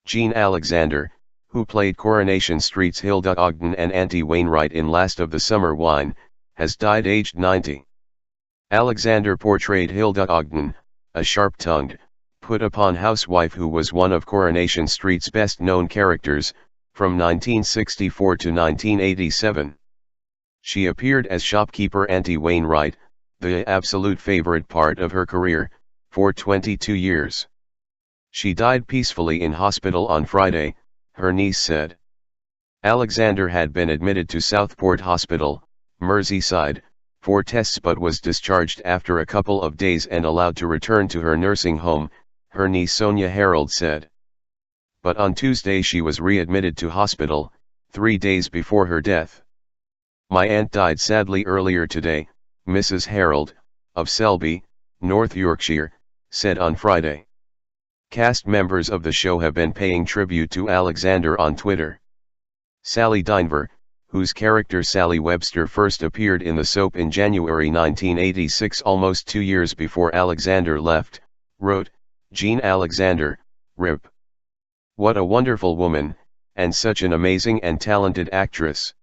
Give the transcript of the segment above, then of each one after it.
Jean Alexander, who played Coronation Street's Hilda Ogden and Auntie Wainwright in Last of the Summer Wine, has died aged 90. Alexander portrayed Hilda Ogden, a sharp-tongued, put-upon housewife who was one of Coronation Street's best-known characters, from 1964 to 1987. She appeared as shopkeeper Auntie Wainwright, the absolute favorite part of her career, for 22 years. She died peacefully in hospital on Friday, her niece said. Alexander had been admitted to Southport Hospital, Merseyside, for tests but was discharged after a couple of days and allowed to return to her nursing home, her niece Sonia Hearld said. But on Tuesday she was readmitted to hospital, 3 days before her death. My aunt died sadly earlier today, Mrs. Hearld, of Selby, North Yorkshire, said on Friday. Cast members of the show have been paying tribute to Alexander on Twitter. Sally Dynevor, whose character Sally Webster first appeared in the soap in January 1986, almost 2 years before Alexander left, wrote, "Jean Alexander, RIP. What a wonderful woman, and such an amazing and talented actress."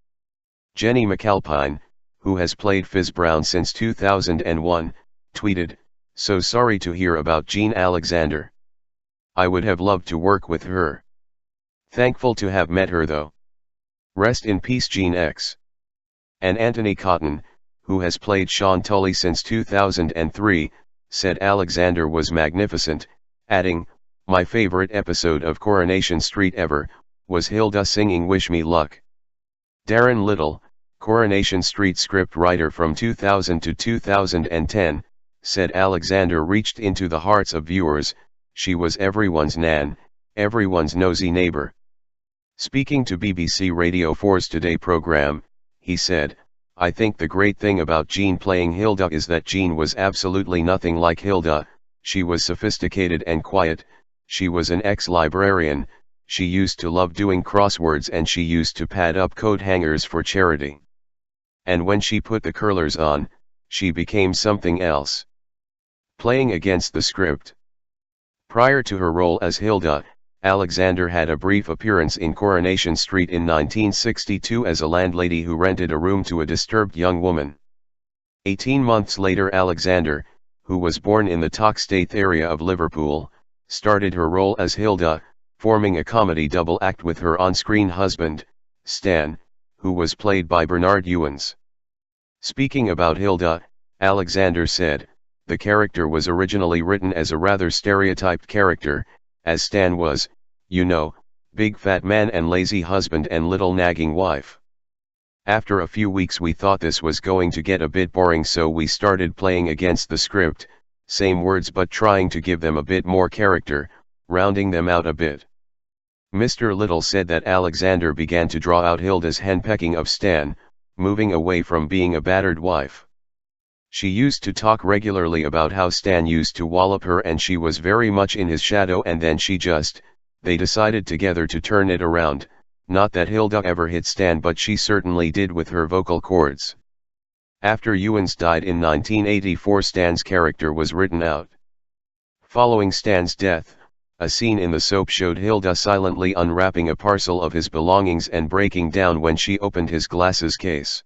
Jenny McAlpine, who has played Fizz Brown since 2001, tweeted, "So sorry to hear about Jean Alexander. I would have loved to work with her. Thankful to have met her though. Rest in peace Jean X." And Anthony Cotton, who has played Sean Tully since 2003, said Alexander was magnificent, adding, "My favorite episode of Coronation Street ever, was Hilda singing Wish Me Luck." Darren Little, Coronation Street script writer from 2000 to 2010, said Alexander reached into the hearts of viewers. She was everyone's nan, everyone's nosy neighbor. Speaking to BBC Radio 4's Today programme, he said, "I think the great thing about Jean playing Hilda is that Jean was absolutely nothing like Hilda. She was sophisticated and quiet, she was an ex-librarian, she used to love doing crosswords and she used to pad up coat hangers for charity. And when she put the curlers on, she became something else." Playing against the script. Prior to her role as Hilda, Alexander had a brief appearance in Coronation Street in 1962 as a landlady who rented a room to a disturbed young woman. 18 months later Alexander, who was born in the Toxteth area of Liverpool, started her role as Hilda, forming a comedy double act with her on-screen husband, Stan, who was played by Bernard Ewens. Speaking about Hilda, Alexander said, "The character was originally written as a rather stereotyped character, as Stan was, you know, big fat man and lazy husband and little nagging wife. After a few weeks we thought this was going to get a bit boring, so we started playing against the script, same words but trying to give them a bit more character, rounding them out a bit." Mr. Little said that Alexander began to draw out Hilda's henpecking of Stan, moving away from being a battered wife. She used to talk regularly about how Stan used to wallop her and she was very much in his shadow, and then they decided together to turn it around, not that Hilda ever hit Stan but she certainly did with her vocal cords. After Ewens died in 1984 Stan's character was written out. Following Stan's death, a scene in the soap showed Hilda silently unwrapping a parcel of his belongings and breaking down when she opened his glasses case.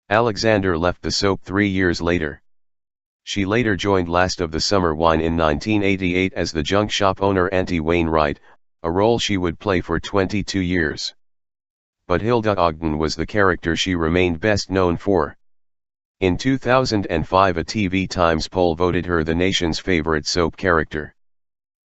Alexander left the soap 3 years later. She later joined Last of the Summer Wine in 1988 as the junk shop owner Auntie Wainwright, a role she would play for 22 years. But Hilda Ogden was the character she remained best known for. In 2005 a TV Times poll voted her the nation's favorite soap character.